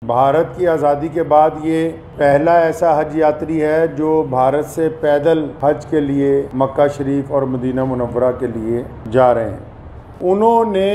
भारत की आज़ादी के बाद ये पहला ऐसा हज यात्री है जो भारत से पैदल हज के लिए मक्का शरीफ और मदीना मुनव्वरा के लिए जा रहे हैं। उन्होंने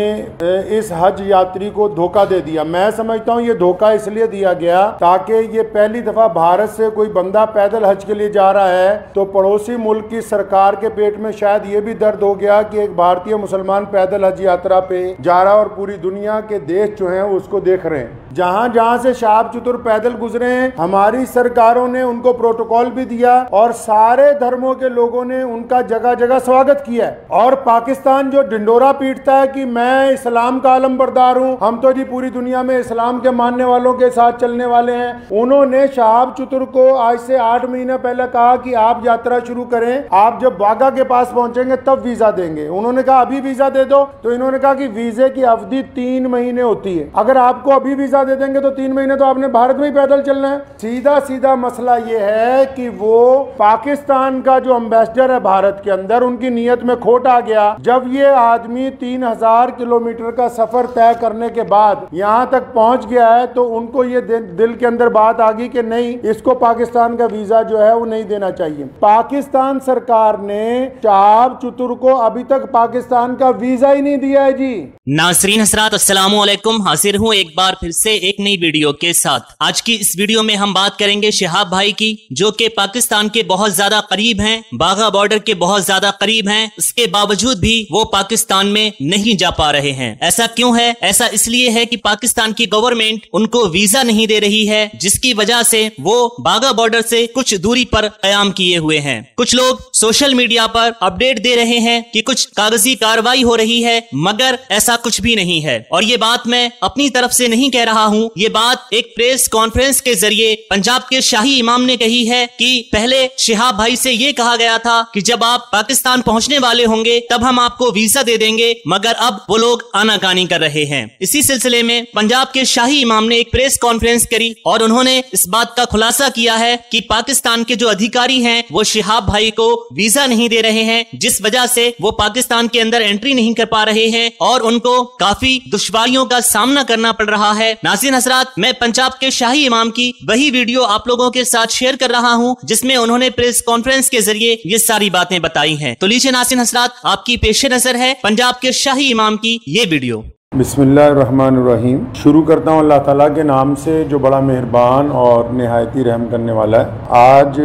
इस हज यात्री को धोखा दे दिया। मैं समझता हूँ ये धोखा इसलिए दिया गया ताकि ये पहली दफा भारत से कोई बंदा पैदल हज के लिए जा रहा है तो पड़ोसी मुल्क की सरकार के पेट में शायद ये भी दर्द हो गया कि एक भारतीय मुसलमान पैदल हज यात्रा पे जा रहा है और पूरी दुनिया के देश जो हैं उसको देख रहे हैं। जहां जहां से शहाब चतुर पैदल गुजरे हैं, हमारी सरकारों ने उनको प्रोटोकॉल भी दिया और सारे धर्मों के लोगों ने उनका जगह जगह स्वागत किया है। और पाकिस्तान जो ढिंडोरा पीटता है कि मैं इस्लाम का आलमबरदार हूं, हम तो जी पूरी दुनिया में इस्लाम के मानने वालों के साथ चलने वाले हैं, उन्होंने शहाब चतुर को आज से 8 महीने पहले कहा कि आप यात्रा शुरू करें, आप जब वाघा के पास पहुंचेंगे तब वीजा देंगे। उन्होंने कहा अभी वीजा दे दो, तो इन्होंने कहा कि वीजे की अवधि 3 महीने होती है, अगर आपको अभी वीजा दे देंगे तो 3 महीने तो आपने भारत में ही पैदल चलना है। सीधा सीधा मसला यह है कि वो पाकिस्तान का जो एम्बेसडर है भारत के अंदर, उनकी नीयत में खोट आ गया। जब ये आदमी 3000 किलोमीटर का सफर तय करने के बाद यहां तक पहुंच गया है तो उनको ये दिल के अंदर बात आ गई कि नहीं, इसको पाकिस्तान का वीजा जो है वो नहीं देना चाहिए। पाकिस्तान सरकार ने शहाब चतुर को अभी तक पाकिस्तान का वीजा ही नहीं दिया है जी। नाज़रीन हज़रात, अस्सलाम वालेकुम। हाजिर हूँ एक बार फिर से एक नई वीडियो के साथ। आज की इस वीडियो में हम बात करेंगे शहाब भाई की, जो कि पाकिस्तान के बहुत ज्यादा करीब हैं, बाघा बॉर्डर के बहुत ज्यादा करीब हैं। इसके बावजूद भी वो पाकिस्तान में नहीं जा पा रहे हैं। ऐसा क्यों है? ऐसा इसलिए है कि पाकिस्तान की गवर्नमेंट उनको वीजा नहीं दे रही है, जिसकी वजह से वो बाघा बॉर्डर से कुछ दूरी पर कयाम किए हुए हैं। कुछ लोग सोशल मीडिया पर अपडेट दे रहे हैं कि कुछ कागजी कार्रवाई हो रही है, मगर ऐसा कुछ भी नहीं है। और ये बात मैं अपनी तरफ से नहीं कह रहा हूँ, ये बात एक प्रेस कॉन्फ्रेंस के जरिए पंजाब के शाही इमाम ने कही है कि पहले शहाब भाई से ये कहा गया था कि जब आप पाकिस्तान पहुंचने वाले होंगे तब हम आपको वीजा दे देंगे, मगर अब वो लोग आनाकानी कर रहे हैं। इसी सिलसिले में पंजाब के शाही इमाम ने एक प्रेस कॉन्फ्रेंस करी और उन्होंने इस बात का खुलासा किया है कि पाकिस्तान के जो अधिकारी हैं वो शहाब भाई को वीजा नहीं दे रहे हैं, जिस वजह से वो पाकिस्तान के अंदर एंट्री नहीं कर पा रहे हैं और उनको काफी दुश्वारियों का सामना करना पड़ रहा है। नाज़रीन हज़रात, मैं पंजाब के शाही इमाम की वही वीडियो आप लोगों के साथ शेयर कर रहा हूं जिसमें उन्होंने प्रेस कॉन्फ्रेंस के जरिए ये सारी बातें बताई हैं। तो लीजिए नाज़रीन हज़रात, आपकी पेश नजर है पंजाब के शाही इमाम की ये वीडियो। बिस्मिल्लाहिर्रहमानिर्रहीम। शुरू करता हूँ अल्लाह ताला के नाम से जो बड़ा मेहरबान और निहायती रहम करने वाला है। आज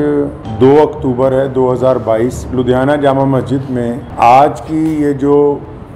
2 अक्टूबर है 2022। लुधियाना जामा मस्जिद में आज की ये जो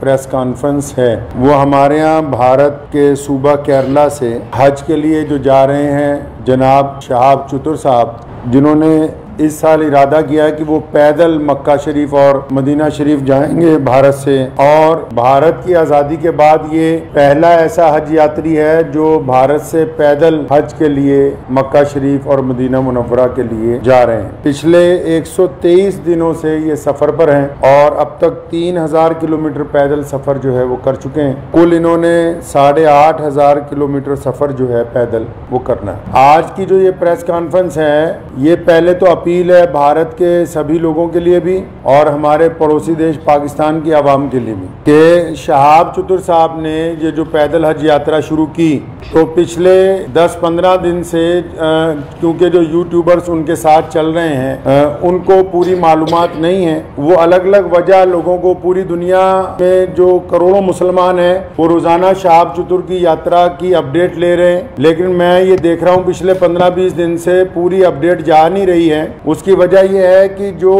प्रेस कॉन्फ्रेंस है वो हमारे यहाँ भारत के सूबा केरला से हज के लिए जो जा रहे हैं जनाब शहाब चतुर साहब, जिन्होंने इस साल इरादा किया है कि वो पैदल मक्का शरीफ और मदीना शरीफ जाएंगे भारत से। और भारत की आज़ादी के बाद ये पहला ऐसा हज यात्री है जो भारत से पैदल हज के लिए मक्का शरीफ और मदीना मुनव्वरा के लिए जा रहे हैं। पिछले 123 दिनों से ये सफ़र पर हैं और अब तक 3000 किलोमीटर पैदल सफ़र जो है वो कर चुके हैं। कुल इन्होंने 8500 किलोमीटर सफ़र जो है पैदल वो करना है। आज की जो ये प्रेस कॉन्फ्रेंस है ये पहले तो अपील है भारत के सभी लोगों के लिए भी और हमारे पड़ोसी देश पाकिस्तान की आवाम के लिए भी कि शहाब चतुर साहब ने ये जो पैदल हज यात्रा शुरू की तो पिछले 10-15 दिन से क्योंकि जो यूट्यूबर्स उनके साथ चल रहे हैं उनको पूरी मालूमात नहीं है। वो अलग अलग वजह लोगों को, पूरी दुनिया में जो करोड़ों मुसलमान हैं वो रोज़ाना शहाब चतुर की यात्रा की अपडेट ले रहे हैं, लेकिन मैं ये देख रहा हूँ पिछले 15-20 दिन से पूरी अपडेट जा नहीं रही है। उसकी वजह यह है कि जो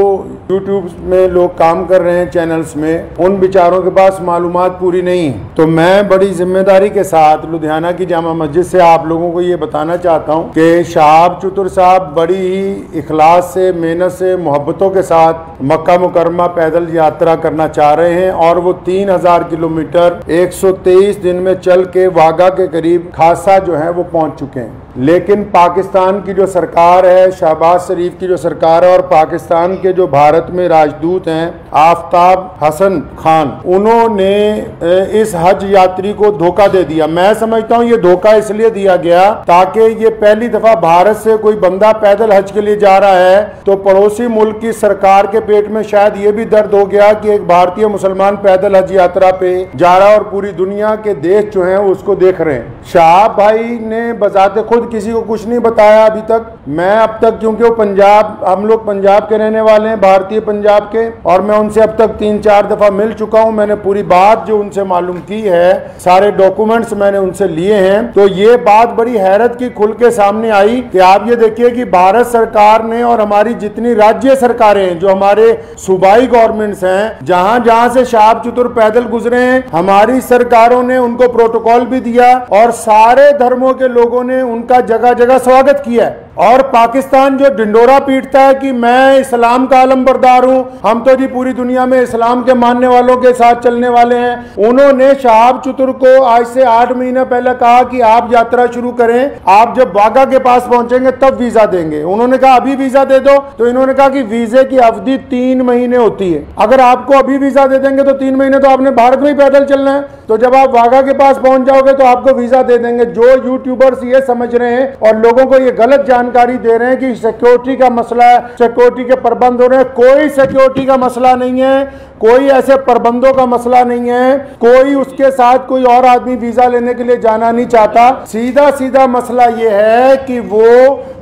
यूट्यूब में लोग काम कर रहे हैं चैनल्स में, उन बेचारों के पास मालूमात पूरी नहीं है। तो मैं बड़ी जिम्मेदारी के साथ लुधियाना की जामा मस्जिद से आप लोगों को ये बताना चाहता हूँ कि शहाब चतुर साहब बड़ी ही इखलास से, मेहनत से, मोहब्बतों के साथ मक्का मुकरमा पैदल यात्रा करना चाह रहे हैं और वो 3000 किलोमीटर 123 दिन में चल के वाघा के करीब खासा जो है वो पहुंच चुके हैं। लेकिन पाकिस्तान की जो सरकार है, शहबाज शरीफ की जो सरकार है और पाकिस्तान के जो भारत में राजदूत हैं आफ्ताब हसन खान, उन्होंने इस हज यात्री को धोखा दे दिया। मैं समझता हूँ ये धोखा इसलिए दिया गया ताकि ये पहली दफा भारत से कोई बंदा पैदल हज के लिए जा रहा है तो पड़ोसी मुल्क की सरकार के पेट में शायद ये भी दर्द हो गया कि एक भारतीय मुसलमान पैदल हज यात्रा पे जा रहा है और पूरी दुनिया के देश जो हैं उसको देख रहे हैं। शहाब भाई ने बजाते खुद किसी को कुछ नहीं बताया अभी तक। मैं अब तक, क्योंकि वो पंजाब, हम लोग पंजाब के रहने वाले हैं, भारतीय पंजाब के, और मैं उनसे अब तक 3-4 दफा मिल चुका हूं। मैंने पूरी बात जो उनसे मालूम की है, सारे डॉक्यूमेंट्स मैंने उनसे लिए हैं। तो ये बात बड़ी हैरत की खुल के सामने आई कि आप ये देखिए कि भारत सरकार ने और हमारी जितनी राज्य सरकारें हैं, जो हमारे सूबाई गवर्नमेंट्स हैं, जहां जहां से शहाब चतुर पैदल गुजरे हैं, हमारी सरकारों ने उनको प्रोटोकॉल भी दिया और सारे धर्मों के लोगों ने उनका जगह जगह स्वागत किया है। और पाकिस्तान जो ढिंडोरा पीटता है कि मैं इस्लाम का आलमबरदार हूं, हम तो जी पूरी दुनिया में इस्लाम के मानने वालों के साथ चलने वाले हैं, उन्होंने शहाब चतुर को आज से 8 महीने पहले कहा कि आप यात्रा शुरू करें, आप जब वाघा के पास पहुंचेंगे तब वीजा देंगे। उन्होंने कहा अभी वीजा दे दो, तो इन्होंने कहा कि वीजे की अवधि 3 महीने होती है। अगर आपको अभी वीजा दे देंगे तो 3 महीने तो आपने भारत में ही पैदल चलना है, तो जब आप वाघा के पास पहुंच जाओगे तो आपको वीजा दे देंगे। जो यूट्यूबर्स ये समझ रहे हैं और लोगों को ये गलत जानकारी दे रहे हैं कि सिक्योरिटी का मसला है, सिक्योरिटी के प्रबंध हो रहे हैं, कोई सिक्योरिटी का मसला नहीं है, कोई ऐसे प्रबंधों का मसला नहीं है, कोई उसके साथ कोई और आदमी वीजा लेने के लिए जाना नहीं चाहता। सीधा सीधा मसला यह है कि वो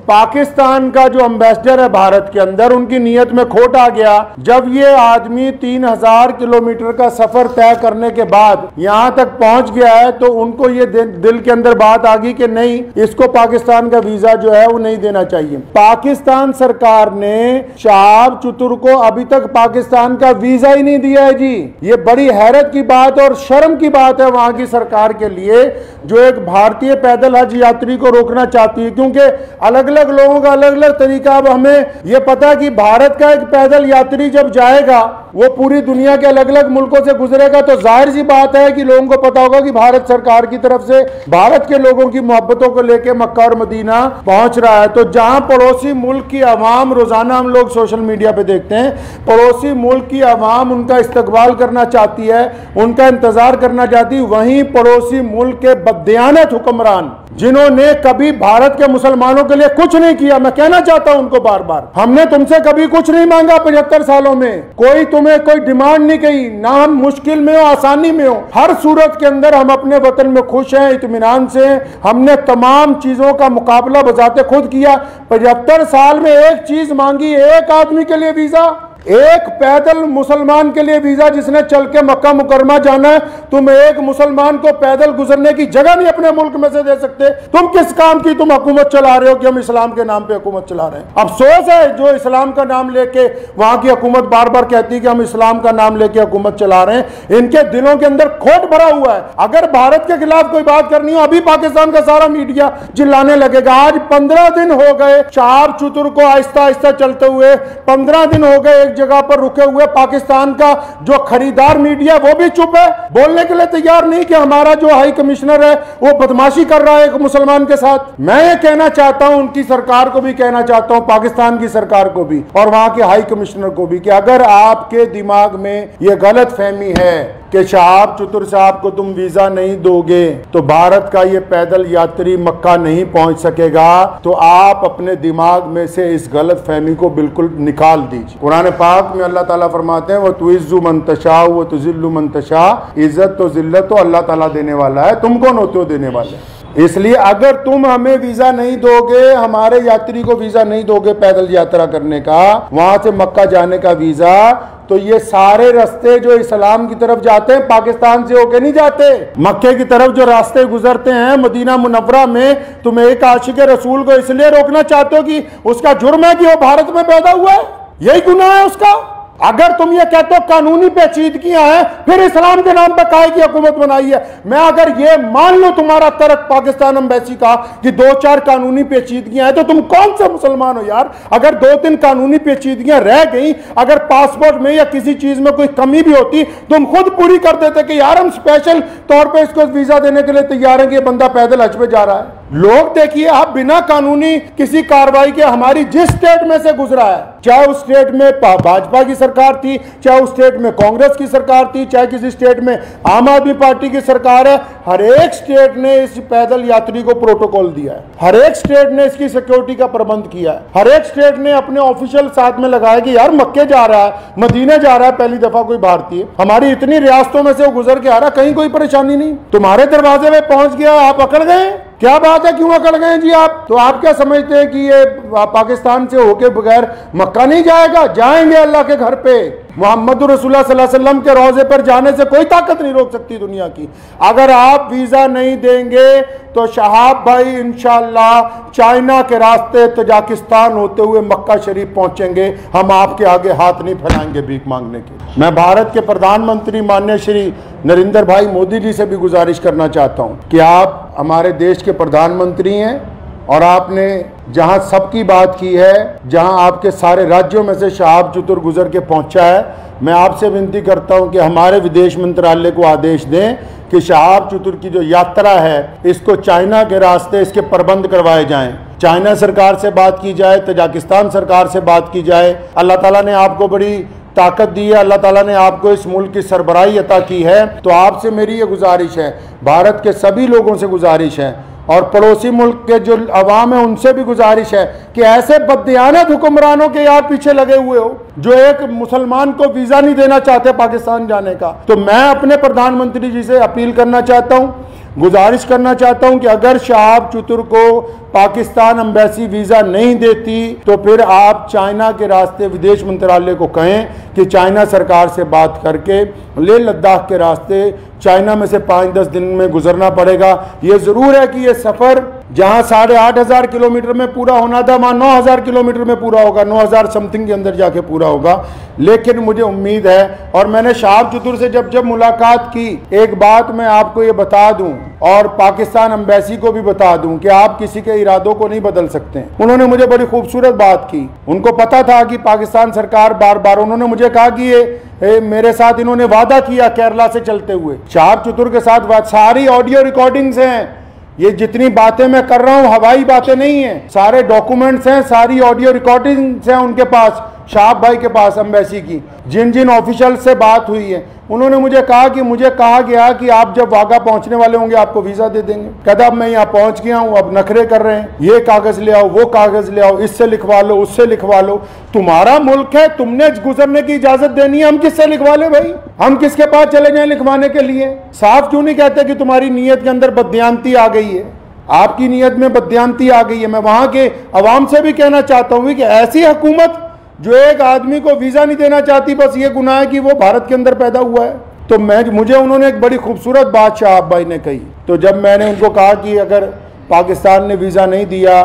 पाकिस्तान का जो एम्बेसडर है भारत के अंदर, उनकी नीयत में खोट आ गया। जब ये आदमी 3000 किलोमीटर का सफर तय करने के बाद यहां तक पहुंच गया है तो उनको ये दिल के अंदर बात आ गई कि नहीं, इसको पाकिस्तान का वीजा जो है वो नहीं देना चाहिए। पाकिस्तान सरकार ने शहाब चतुर को अभी तक पाकिस्तान का वीजा ही नहीं दिया है जी। ये बड़ी हैरत की बात और शर्म की बात है वहां की सरकार के लिए, जो एक भारतीय पैदल हज यात्री को रोकना चाहती है, क्योंकि अलग अलग लोगों का अलग अलग तरीका। अब हमें यह पता कि भारत का एक पैदल यात्री जब जाएगा वो पूरी दुनिया के अलग अलग मुल्कों से गुजरेगा, तो जाहिर सी बात है कि लोगों को पता होगा कि भारत सरकार की तरफ से भारत के लोगों की मोहब्बतों को लेकर मक्का और मदीना पहुंच रहा है। तो जहां पड़ोसी मुल्क की आवाम, रोजाना हम लोग सोशल मीडिया पे देखते हैं, पड़ोसी मुल्क की आवाम उनका इस्तकबाल करना चाहती है, उनका इंतजार करना चाहती है, वहीं पड़ोसी मुल्क के बददियानत हुक्मरान जिन्होंने कभी भारत के मुसलमानों के लिए कुछ नहीं किया, मैं कहना चाहता हूं उनको बार बार, हमने तुमसे कभी कुछ नहीं मांगा 75 सालों में, कोई तुम्हें कोई डिमांड नहीं की, ना हम मुश्किल में हो आसानी में हो, हर सूरत के अंदर हम अपने वतन में खुश हैं, इत्मीनान से। हमने तमाम चीजों का मुकाबला बजाते खुद किया। 75 साल में एक चीज मांगी, एक आदमी के लिए वीजा, एक पैदल मुसलमान के लिए वीजा जिसने चल के मक्का मुकरमा जाना है। तुम एक मुसलमान को पैदल गुजरने की जगह नहीं अपने मुल्क में से दे सकते। तुम किस काम की तुम हुकूमत चला रहे हो कि हम इस्लाम के नाम पे हुकूमत चला रहे हैं? अफसोस है जो इस्लाम का नाम लेके वहां की हुकूमत बार बार कहती है कि हम इस्लाम का नाम लेके हुकूमत चला रहे हैं, इनके दिलों के अंदर खोट भरा हुआ है। अगर भारत के खिलाफ कोई बात करनी हो, अभी पाकिस्तान का सारा मीडिया चिल्लाने लगेगा। आज 15 दिन हो गए शहाब चतुर को आहिस्ता आहिस्ता चलते हुए, 15 दिन हो गए जगह पर रुके हुए। पाकिस्तान का जो खरीदार मीडिया वो भी चुप है, बोलने के लिए तैयार नहीं कि हमारा जो हाई कमिश्नर है वो बदमाशी कर रहा है एक मुसलमान के साथ। मैं ये कहना चाहता हूं, उनकी सरकार को भी कहना चाहता हूं, पाकिस्तान की सरकार को भी और वहां के हाई कमिश्नर को भी, कि अगर आपके दिमाग में यह गलत फहमी है कि शहाब चतुर साहब को तुम वीजा नहीं दोगे तो भारत का ये पैदल यात्री मक्का नहीं पहुंच सकेगा, तो आप अपने दिमाग में से इस गलत फहमी को बिल्कुल निकाल दीजिए। कुरान पाक में अल्लाह ताला फरमाते हैं, वो तुइज़्ज़ु मन तशा वो तुज़िल्लु मन तशा, इज्जत तो जिल्लत तो अल्लाह ताला देने वाला है, तुम कौन होते हो देने वाले। इसलिए अगर तुम हमें वीजा नहीं दोगे, हमारे यात्री को वीजा नहीं दोगे पैदल यात्रा करने का, वहां से मक्का जाने का वीजा, तो ये सारे रास्ते जो इस्लाम की तरफ जाते हैं पाकिस्तान से होके नहीं जाते। मक्के की तरफ जो रास्ते गुजरते हैं मदीना मुनव्वरा में, तुम एक आशिक रसूल को इसलिए रोकना चाहते हो कि उसका जुर्म है कि वो भारत में पैदा हुआ है, यही गुनाह है उसका। अगर तुम ये कहते हो कानूनी पेचीदगियां हैं, फिर इस्लाम के नाम पर काहे की हुकूमत बनाई है। मैं अगर ये मान लो तुम्हारा तर्क पाकिस्तान एम्बेसी का कि 2-4 कानूनी पेचीदगियां हैं, तो तुम कौन सा मुसलमान हो यार। अगर 2-3 कानूनी पेचीदगियां रह गई, अगर पासपोर्ट में या किसी चीज में कोई कमी भी होती, तुम खुद पूरी कर देते कि यार हम स्पेशल तौर पर इसको वीजा देने के लिए तैयार है कि ये बंदा पैदल हज पे जा रहा है। लोग देखिए, आप बिना कानूनी किसी कार्रवाई के हमारी जिस स्टेट में से गुजरा है, चाहे उस स्टेट में भाजपा की सरकार थी, चाहे उस स्टेट में कांग्रेस की सरकार थी, चाहे किसी स्टेट में आम आदमी पार्टी की सरकार है, हर एक स्टेट ने इस पैदल यात्री को प्रोटोकॉल दिया है, हर एक स्टेट ने इसकी सिक्योरिटी का प्रबंध किया है, हर एक स्टेट ने अपने ऑफिशियल साथ में लगाया कि यार मक्के जा रहा है, मदीने जा रहा है पहली दफा कोई भारतीय, हमारी इतनी रियासतों में से वो गुजर के आ रहा, कहीं कोई परेशानी नहीं, तुम्हारे दरवाजे में पहुंच गया, आप अकड़ गए, क्या बात है, क्यों अकड़ गए जी आप? तो आप क्या समझते हैं कि ये पाकिस्तान से होके बगैर मक्का नहीं जाएगा? जाएंगे अल्लाह के घर पे। मोहम्मद रसूलुल्लाह सल्लल्लाहु अलैहि वसल्लम के रोजे पर जाने से कोई ताकत नहीं रोक सकती दुनिया की। अगर आप वीजा नहीं देंगे तो शहाब भाई इंशाअल्लाह चाइना के रास्ते तजाकिस्तान होते हुए मक्का शरीफ पहुंचेंगे। हम आपके आगे हाथ नहीं फैलाएंगे भीख मांगने के। मैं भारत के प्रधानमंत्री माननीय श्री नरेंद्र भाई मोदी जी से भी गुजारिश करना चाहता हूं कि आप हमारे देश के प्रधानमंत्री हैं और आपने जहां सबकी बात की है, जहां आपके सारे राज्यों में से शहाब चतुर गुजर के पहुंचा है, मैं आपसे विनती करता हूं कि हमारे विदेश मंत्रालय को आदेश दें कि शहाब चतुर की जो यात्रा है इसको चाइना के रास्ते इसके प्रबंध करवाए जाएं। चाइना सरकार से बात की जाए, तजाकिस्तान सरकार से बात की जाए। अल्लाह ताला ने आपको बड़ी ताकत दी है, अल्लाह ताला ने आपको इस मुल्क की सरबराही अता की है। तो आपसे मेरी ये गुजारिश है, भारत के सभी लोगों से गुजारिश है और पड़ोसी मुल्क के जो अवाम है उनसे भी गुजारिश है कि ऐसे बददियानत हुक्मरानों के यार पीछे लगे हुए हो जो एक मुसलमान को वीज़ा नहीं देना चाहते पाकिस्तान जाने का। तो मैं अपने प्रधानमंत्री जी से अपील करना चाहता हूँ, गुजारिश करना चाहता हूं कि अगर शहाब चतुर को पाकिस्तान एम्बेसी वीज़ा नहीं देती तो फिर आप चाइना के रास्ते विदेश मंत्रालय को कहें कि चाइना सरकार से बात करके लेह लद्दाख के रास्ते चाइना में से 5-10 दिन में गुजरना पड़ेगा। ये ज़रूर है कि ये सफ़र जहां 8,500 किलोमीटर में पूरा होना था वहां 9,000 किलोमीटर में पूरा होगा, 9,000 समथिंग के अंदर जाके पूरा होगा। लेकिन मुझे उम्मीद है, और मैंने शहाब चतुर से जब मुलाकात की, एक बात मैं आपको ये बता दूं और पाकिस्तान एम्बेसी को भी बता दूं कि आप किसी के इरादों को नहीं बदल सकते। उन्होंने मुझे बड़ी खूबसूरत बात की, उनको पता था कि पाकिस्तान सरकार बार बार, उन्होंने मुझे कहा कि ये मेरे साथ इन्होंने वादा किया केरला से चलते हुए, शहाब चतुर के साथ सारी ऑडियो रिकॉर्डिंग्स हैं, ये जितनी बातें मैं कर रहा हूं हवाई बातें नहीं है, सारे डॉक्यूमेंट्स हैं, सारी ऑडियो रिकॉर्डिंग्स हैं उनके पास, शहाब भाई के पास एम्बेसी की, जिन जिन ऑफिशियल से बात हुई है। उन्होंने मुझे कहा कि मुझे कहा गया कि आप जब वाघा पहुंचने वाले होंगे आपको वीजा दे देंगे। कहता अब मैं यहाँ पहुंच गया हूँ, अब नखरे कर रहे हैं, ये कागज ले आओ, वो कागज ले आओ, इससे लिखवा लो, उससे लिखवा लो। तुम्हारा मुल्क है, तुमने गुजरने की इजाजत देनी है, हम किससे लिखवा ले भाई? हम किसके पास चले जाए लिखवाने के लिए? साफ क्यों नहीं कहते कि तुम्हारी नीयत के अंदर बददियानती आ गई है, आपकी नीयत में बददियानती आ गई है। मैं वहां के अवाम से भी कहना चाहता हूँ कि ऐसी हुकूमत जो एक आदमी को वीजा नहीं देना चाहती, बस ये गुनाह है कि वो भारत के अंदर पैदा हुआ है। तो मुझे उन्होंने एक बड़ी खूबसूरत बात शहाब भाई ने कही। तो जब मैंने उनको कहा कि अगर पाकिस्तान ने वीज़ा नहीं दिया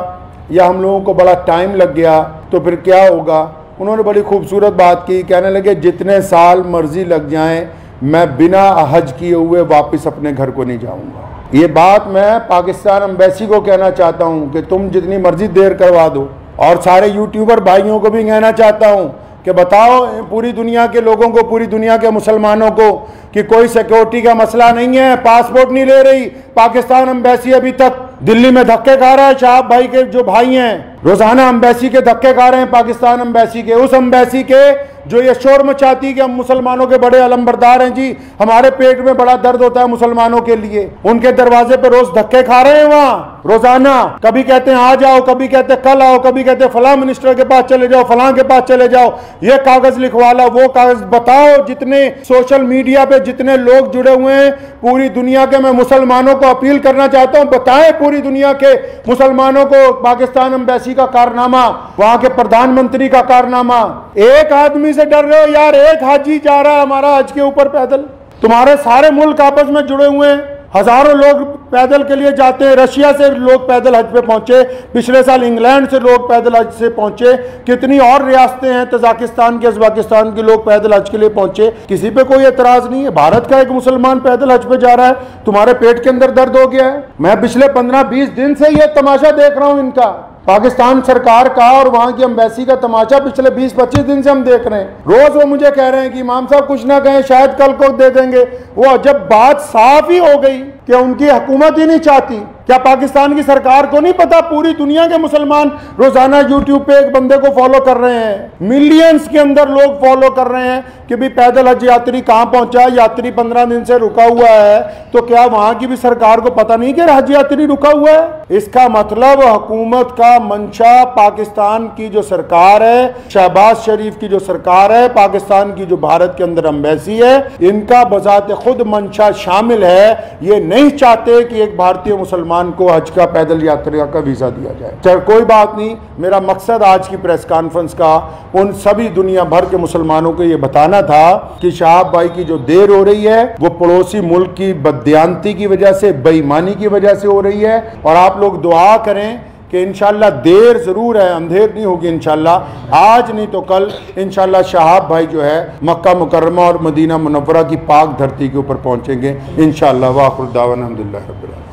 या हम लोगों को बड़ा टाइम लग गया तो फिर क्या होगा, उन्होंने बड़ी खूबसूरत बात की, कहने लगे जितने साल मर्जी लग जाएं मैं बिना हज किए हुए वापस अपने घर को नहीं जाऊंगा। ये बात मैं पाकिस्तान एम्बेसी को कहना चाहता हूँ कि तुम जितनी मर्जी देर करवा दो, और सारे यूट्यूबर भाइयों को भी कहना चाहता हूँ कि बताओ पूरी दुनिया के लोगों को, पूरी दुनिया के मुसलमानों को कि कोई सिक्योरिटी का मसला नहीं है, पासपोर्ट नहीं ले रही पाकिस्तान एम्बेसी, अभी तक दिल्ली में धक्के खा रहा है। शहाब भाई के जो भाई हैं रोजाना एम्बेसी के धक्के खा रहे हैं, पाकिस्तान एम्बेसी के, उस एम्बेसी के जो ये शोर मचाती कि हम मुसलमानों के बड़े अलमबरदार हैं जी, हमारे पेट में बड़ा दर्द होता है मुसलमानों के लिए, उनके दरवाजे पे रोज धक्के खा रहे हैं वहां रोजाना। कभी कहते हैं आ जाओ, कभी कहते हैं कल आओ, कभी कहते हैं फलां मिनिस्टर के पास चले जाओ, फलां के पास चले जाओ, ये कागज लिखवा लो, वो कागज। बताओ जितने सोशल मीडिया पे जितने लोग जुड़े हुए हैं पूरी दुनिया के, मैं मुसलमानों को अपील करना चाहता हूं, बताएं पूरी दुनिया के मुसलमानों को पाकिस्तान एम्बेसी का कारनामा, वहां के प्रधानमंत्री का कारनामा। एक आदमी से डर रहे हो यार, एक हाजी जा रहा है हमारा हज के ऊपर पैदल, तुम्हारे सारे मुल्क आपस में जुड़े हुए हैं, हजारों लोग पैदल के लिए जाते हैं। रशिया से लोग पैदल हज पे पहुंचे, पिछले साल इंग्लैंड से लोग पैदल हज से पहुंचे, कितनी और रियासतें हैं, तजाकिस्तान के, उज़्बेकिस्तान के लोग पैदल हज के लिए पहुंचे, किसी पे कोई एतराज नहीं है। भारत का एक मुसलमान पैदल हज पे जा रहा है, तुम्हारे पेट के अंदर दर्द हो गया है। मैं पिछले 15-20 दिन से ये तमाशा देख रहा हूं इनका, पाकिस्तान सरकार का और वहां की एम्बेसी का तमाशा पिछले 20-25 दिन से हम देख रहे हैं। रोज वो मुझे कह रहे हैं कि इमाम साहब कुछ ना कहें, शायद कल को दे देंगे। वो जब बात साफ ही हो गई क्या उनकी हुकूमत ही नहीं चाहती? क्या पाकिस्तान की सरकार को नहीं पता पूरी दुनिया के मुसलमान रोजाना यूट्यूब पे एक बंदे को फॉलो कर रहे हैं, मिलियंस के अंदर लोग फॉलो कर रहे हैं कि भी पैदल हज यात्री कहां पहुंचा, यात्री 15 दिन से रुका हुआ है, तो क्या वहां की भी सरकार को पता नहीं कि हज यात्री रुका हुआ है? इसका मतलब हुकूमत का मंशा पाकिस्तान की जो सरकार है, शहबाज शरीफ की जो सरकार है, पाकिस्तान की जो भारत के अंदर एम्बेसी है, इनका बजाते खुद मंशा शामिल है। ये नहीं चाहते कि एक भारतीय मुसलमान को हज का पैदल यात्रा का वीजा दिया जाए। चल कोई बात नहीं, मेरा मकसद आज की प्रेस कॉन्फ्रेंस का उन सभी दुनिया भर के मुसलमानों को ये बताना था कि शहाब भाई की जो देर हो रही है वो पड़ोसी मुल्क की बददियानती की वजह से, बेईमानी की वजह से हो रही है। और आप लोग दुआ करें कि इंशाल्लाह देर जरूर है, अंधेर नहीं होगी इंशाल्लाह, आज नहीं तो कल इंशाल्लाह शहाब भाई जो है मक्का मुकर्रमा और मदीना मुनव्वरा की पाक धरती के ऊपर पहुंचेंगे इंशाल्लाह। वाखिर दावाना अल्हम्दुलिल्लाह रब्बिल आलमीन।